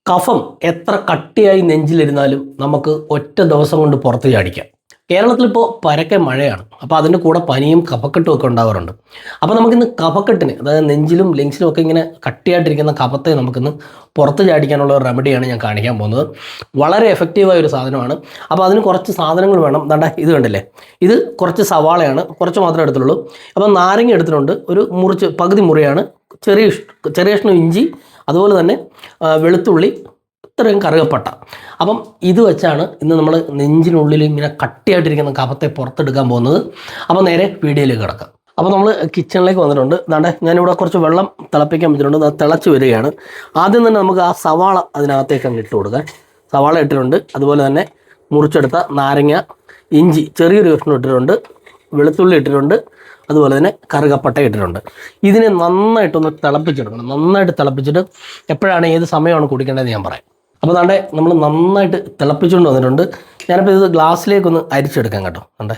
കഫം എത്ര കട്ടിയായി നെഞ്ചിലിരുന്നാലും നമുക്ക് ഒറ്റ ദിവസം കൊണ്ട് പുറത്ത് ചാടിക്കാം. കേരളത്തിലിപ്പോൾ പരക്കെ മഴയാണ്. അപ്പോൾ അതിൻ്റെ കൂടെ പനിയും കഫക്കെട്ടും ഒക്കെ ഉണ്ടാവാറുണ്ട്. അപ്പോൾ നമുക്കിന്ന് കഫക്കെട്ടിന്, അതായത് നെഞ്ചിലും ലങ്സിലും ഒക്കെ ഇങ്ങനെ കട്ടിയായിട്ടിരിക്കുന്ന കഫത്തെ നമുക്കിന്ന് പുറത്ത് ചാടിക്കാനുള്ള ഒരു റെമഡിയാണ് ഞാൻ കാണിക്കാൻ പോകുന്നത്. വളരെ എഫക്റ്റീവായ ഒരു സാധനമാണ്. അപ്പോൾ അതിന് കുറച്ച് സാധനങ്ങൾ വേണം. ദാണ്ട ഇത് കണ്ടില്ലേ, ഇത് കുറച്ച് സവാളയാണ്, കുറച്ച് മാത്രമേ എടുത്തുള്ളൂ. അപ്പോൾ നാരങ്ങ എടുത്തിട്ടുണ്ട്, ഒരു പകുതി മുറിയാണ്, ചെറിയ കഷ്ണം ഇഞ്ചി, അതുപോലെ തന്നെ വെളുത്തുള്ളി, ഇത്രയും കറുകപ്പട്ട. അപ്പം ഇത് വെച്ചാണ് ഇന്ന് നമ്മൾ നെഞ്ചിനുള്ളിൽ ഇങ്ങനെ കട്ടിയായിട്ടിരിക്കുന്ന കഫത്തെ പുറത്തെടുക്കാൻ പോകുന്നത്. അപ്പോൾ നേരെ വീഡിയോയിലേക്ക് കിടക്കാം. അപ്പോൾ നമ്മൾ കിച്ചണിലേക്ക് വന്നിട്ടുണ്ട്. അതാണ്ട് ഞാനിവിടെ കുറച്ച് വെള്ളം തിളപ്പിക്കാൻ വെച്ചിട്ടുണ്ട്. അത് തിളച്ച് വരികയാണ്. ആദ്യം തന്നെ നമുക്ക് ആ സവാള അതിനകത്തേക്ക് അങ്ങ് ഇട്ട് കൊടുക്കാം. സവാള ഇട്ടിട്ടുണ്ട്, അതുപോലെ തന്നെ മുറിച്ചെടുത്ത നാരങ്ങ, ഇഞ്ചി ചെറിയൊരു കഷ്ണം ഇട്ടിട്ടുണ്ട്, വെളുത്തുള്ളി ഇട്ടിട്ടുണ്ട്, അതുപോലെ തന്നെ കറുകപ്പട്ട ഇട്ടിട്ടുണ്ട്. ഇതിനെ നന്നായിട്ടൊന്ന് തിളപ്പിച്ചെടുക്കണം. നന്നായിട്ട് തിളപ്പിച്ചിട്ട് എപ്പോഴാണ് ഏത് സമയമാണ് കുടിക്കേണ്ടതെന്ന് ഞാൻ പറയാം. അപ്പോൾ ദാണ്ടെ നമ്മൾ നന്നായിട്ട് തിളപ്പിച്ചുകൊണ്ട് വന്നിട്ടുണ്ട്. ഞാനിപ്പോൾ ഇത് ഗ്ലാസ്സിലേക്കൊന്ന് അരിച്ചെടുക്കാം കേട്ടോ. ദാണ്ടെ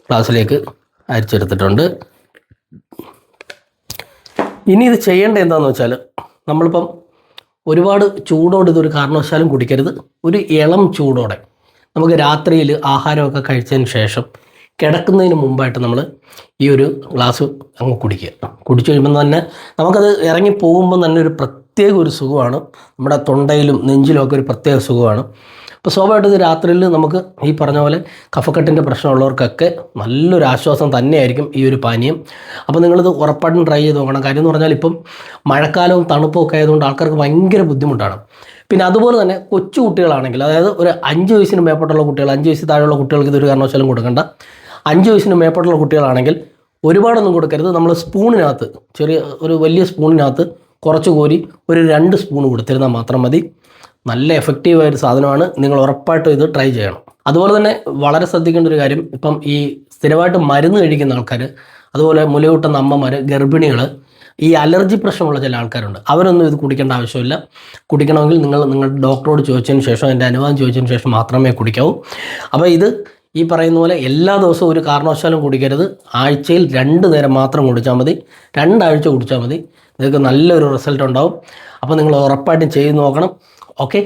ഗ്ലാസ്സിലേക്ക് അരിച്ചെടുത്തിട്ടുണ്ട്. ഇനി ഇത് ചെയ്യേണ്ടത് എന്താണെന്ന് വെച്ചാൽ, നമ്മളിപ്പം ഒരുപാട് ചൂടോടെ ഇതൊരു കാരണവശാലും കുടിക്കരുത്. ഒരു ഇളം ചൂടോടെ നമുക്ക് രാത്രിയിൽ ആഹാരമൊക്കെ കഴിച്ചതിന് ശേഷം കിടക്കുന്നതിന് മുമ്പായിട്ട് നമ്മൾ ഈ ഒരു ഗ്ലാസ് അങ്ങ് കുടിക്കുക. കുടിച്ചു കഴിയുമ്പോൾ തന്നെ നമുക്കത് ഇറങ്ങി പോകുമ്പോൾ തന്നെ ഒരു പ്രത്യേക ഒരു സുഖമാണ്. നമ്മുടെ തൊണ്ടയിലും നെഞ്ചിലും ഒക്കെ ഒരു പ്രത്യേക സുഖമാണ്. അപ്പോൾ സ്വാഭാവികമായിട്ട് ഇത് രാത്രിയിൽ നമുക്ക് ഈ പറഞ്ഞ പോലെ കഫക്കെട്ടിൻ്റെ പ്രശ്നമുള്ളവർക്കൊക്കെ നല്ലൊരു ആശ്വാസം തന്നെയായിരിക്കും ഈ ഒരു പാനീയം. അപ്പോൾ നിങ്ങളിത് ഉറപ്പായിട്ടും ട്രൈ ചെയ്ത് നോക്കണം. കാര്യം എന്ന് പറഞ്ഞാൽ ഇപ്പം മഴക്കാലവും തണുപ്പും ഒക്കെ ആയതുകൊണ്ട് ആൾക്കാർക്ക് ഭയങ്കര ബുദ്ധിമുട്ടാണ്. പിന്നെ അതുപോലെ തന്നെ കൊച്ചു കുട്ടികളാണെങ്കിൽ, അതായത് ഒരു 5 വയസ്സിന് മേപ്പെട്ടുള്ള കുട്ടികൾ, 5 വയസ്സിൽ താഴെയുള്ള കുട്ടികൾക്ക് ഇതൊരു കാരണവശാലും കൊടുക്കേണ്ട. 5 വയസ്സിന് മേപ്പെട്ടുള്ള കുട്ടികളാണെങ്കിൽ ഒരുപാടൊന്നും കൊടുക്കരുത്. നമ്മൾ സ്പൂണിനകത്ത്, ഒരു വലിയ സ്പൂണിനകത്ത് കുറച്ച് കോരി ഒരു 2 സ്പൂൺ കൊടുത്തിരുന്നാൽ മാത്രം മതി. നല്ല എഫക്റ്റീവായൊരു സാധനമാണ്. നിങ്ങൾ ഉറപ്പായിട്ടും ഇത് ട്രൈ ചെയ്യണം. അതുപോലെ തന്നെ വളരെ ശ്രദ്ധിക്കേണ്ട ഒരു കാര്യം, ഇപ്പം ഈ സ്ഥിരമായിട്ട് മരുന്ന് കഴിക്കുന്ന ആൾക്കാർ, അതുപോലെ മുലയൂട്ടുന്ന അമ്മമാർ, ഗർഭിണികൾ, ഈ അലർജി പ്രശ്നമുള്ള ചില ആൾക്കാരുണ്ട്. അവരൊന്നും ഇത് കുടിക്കേണ്ട ആവശ്യമില്ല. കുടിക്കണമെങ്കിൽ നിങ്ങളുടെ ഡോക്ടറോട് ചോദിച്ചതിന് ശേഷം, എൻ്റെ അനുവാദം ചോദിച്ചതിന് ശേഷം മാത്രമേ കുടിക്കാവൂ. അപ്പോൾ ഇത് ഈ പറയുന്ന പോലെ എല്ലാ ദിവസവും ഒരു കാരണവശാലും കുടിക്കരുത്. ആഴ്ചയിൽ 2 നേരം മാത്രം കുടിച്ചാൽ മതി. 2 ആഴ്ച കുടിച്ചാൽ മതി. നിങ്ങൾക്ക് നല്ലൊരു റിസൾട്ട് ഉണ്ടാവും. അപ്പോൾ നിങ്ങൾ ഉറപ്പായിട്ടും ചെയ്ത് നോക്കണം. ഓക്കെ.